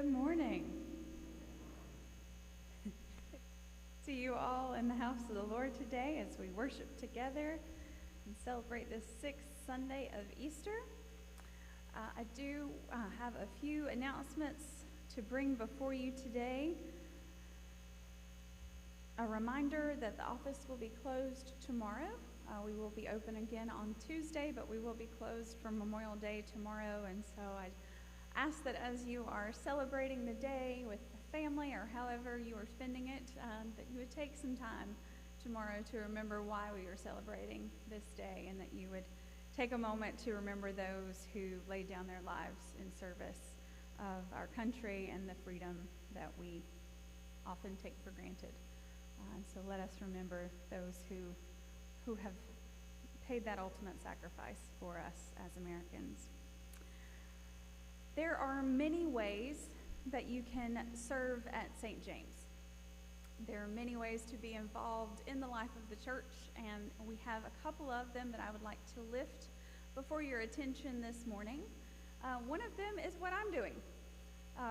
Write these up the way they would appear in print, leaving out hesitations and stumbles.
Good morning to you all in the house of the Lord today as we worship together and celebrate this sixth Sunday of Easter. I do have a few announcements to bring before you today. A reminder that the office will be closed tomorrow. We will be open again on Tuesday, but we will be closed for Memorial Day tomorrow, and so I ask that as you are celebrating the day with the family or however you are spending it, that you would take some time tomorrow to remember why we are celebrating this day, and that you would take a moment to remember those who laid down their lives in service of our country and the freedom that we often take for granted. So let us remember those who have paid that ultimate sacrifice for us as Americans. There are many ways that you can serve at St. James. There are many ways to be involved in the life of the church, and we have a couple of them that I would like to lift before your attention this morning. One of them is what I'm doing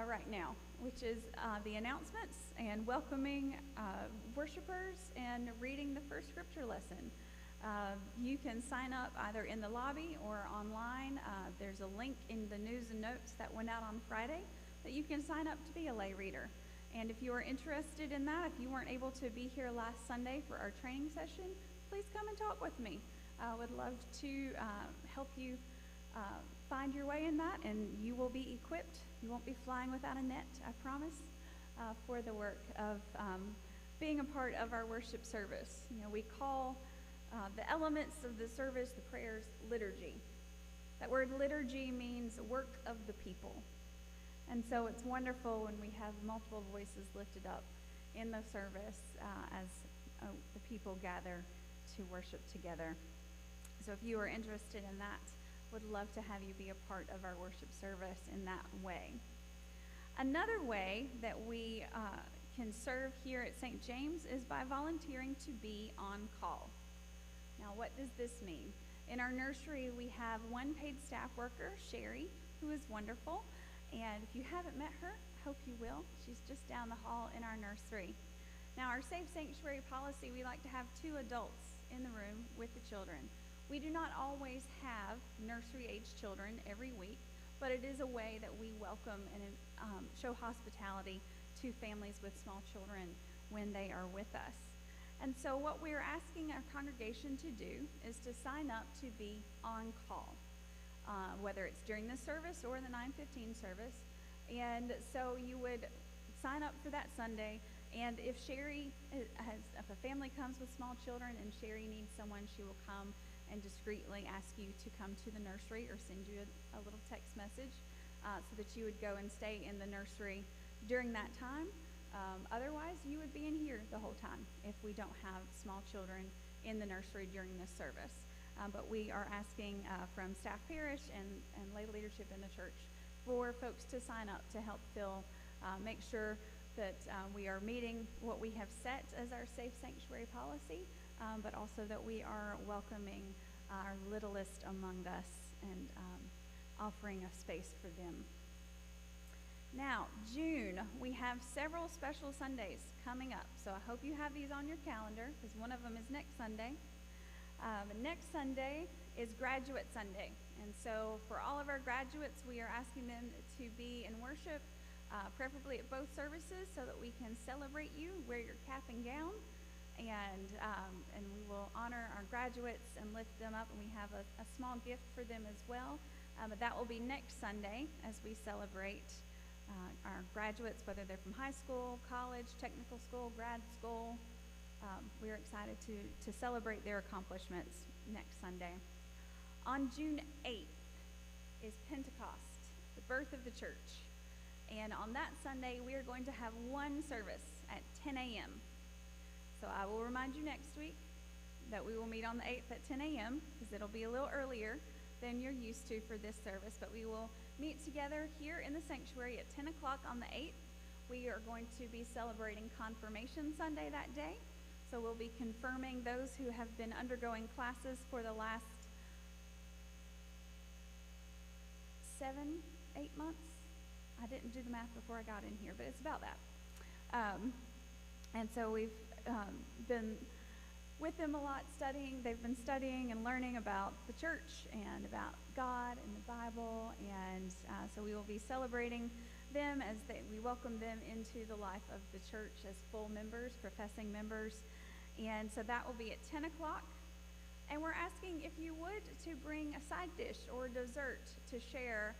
right now, which is the announcements and welcoming worshipers and reading the first scripture lesson. You can sign up either in the lobby or online. There's a link in the news and notes that went out on Friday that you can sign up to be a lay reader. And if you are interested in that, if you weren't able to be here last Sunday for our training session, please come and talk with me. I would love to help you find your way in that, and you will be equipped. You won't be flying without a net, I promise, for the work of being a part of our worship service. You know, we call the elements of the service, the prayers, liturgy. That word liturgy means work of the people. And so it's wonderful when we have multiple voices lifted up in the service as the people gather to worship together. So if you are interested in that, would love to have you be a part of our worship service in that way. Another way that we can serve here at St. James is by volunteering to be on call. Now, what does this mean? In our nursery, we have one paid staff worker, Sherry, who is wonderful. And if you haven't met her, I hope you will. She's just down the hall in our nursery. Now, our Safe Sanctuary policy, we like to have 2 adults in the room with the children. We do not always have nursery-age children every week, but it is a way that we welcome and show hospitality to families with small children when they are with us. And so what we're asking our congregation to do is to sign up to be on call, whether it's during the service or the 9:15 service. And so you would sign up for that Sunday, and if if a family comes with small children and Sherry needs someone, she will come and discreetly ask you to come to the nursery or send you a little text message so that you would go and stay in the nursery during that time. Otherwise, you would be in here the whole time if we don't have small children in the nursery during this service. But we are asking from staff parish and lay leadership in the church for folks to sign up to help make sure that we are meeting what we have set as our Safe Sanctuary policy, but also that we are welcoming our littlest among us and offering a space for them. Now, June, we have several special Sundays coming up. So I hope you have these on your calendar, because one of them is next Sunday. Next Sunday is Graduate Sunday. And so for all of our graduates, we are asking them to be in worship, preferably at both services, so that we can celebrate you, wear your cap and gown, and we will honor our graduates and lift them up, and we have a small gift for them as well. But that will be next Sunday as we celebrate our graduates, whether they're from high school, college, technical school, grad school. We're excited to celebrate their accomplishments next Sunday. On June 8th is Pentecost, the birth of the church. And on that Sunday, we are going to have one service at 10 a.m. So I will remind you next week that we will meet on the 8th at 10 a.m. because it'll be a little earlier than you're used to for this service. But we will meet together here in the sanctuary at 10 o'clock on the 8th. We are going to be celebrating Confirmation Sunday that day. So we'll be confirming those who have been undergoing classes for the last 7-8 months. I didn't do the math before I got in here, but it's about that. And so we've been with them a lot studying. They've been studying and learning about the church and about God and the Bible. And so we will be celebrating them as we welcome them into the life of the church as full members, professing members. And so that will be at 10 o'clock. And we're asking if you would to bring a side dish or dessert to share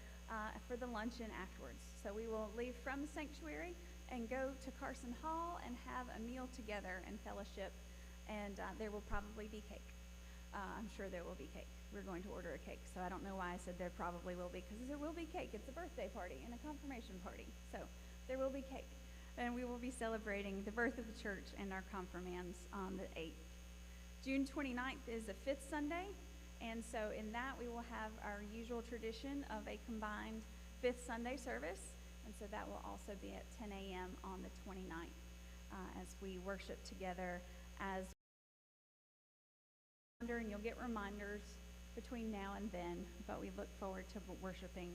for the luncheon afterwards. So we will leave from the sanctuary and go to Carson Hall and have a meal together and fellowship. And there will probably be cake. I'm sure there will be cake. We're going to order a cake, so I don't know why I said there probably will be, because there will be cake. It's a birthday party and a confirmation party, so there will be cake. And we will be celebrating the birth of the church and our confirmands on the 8th. June 29th is the 5th Sunday, and so in that we will have our usual tradition of a combined 5th Sunday service, and so that will also be at 10 a.m. on the 29th as we worship together as and you'll get reminders between now and then, but we look forward to worshiping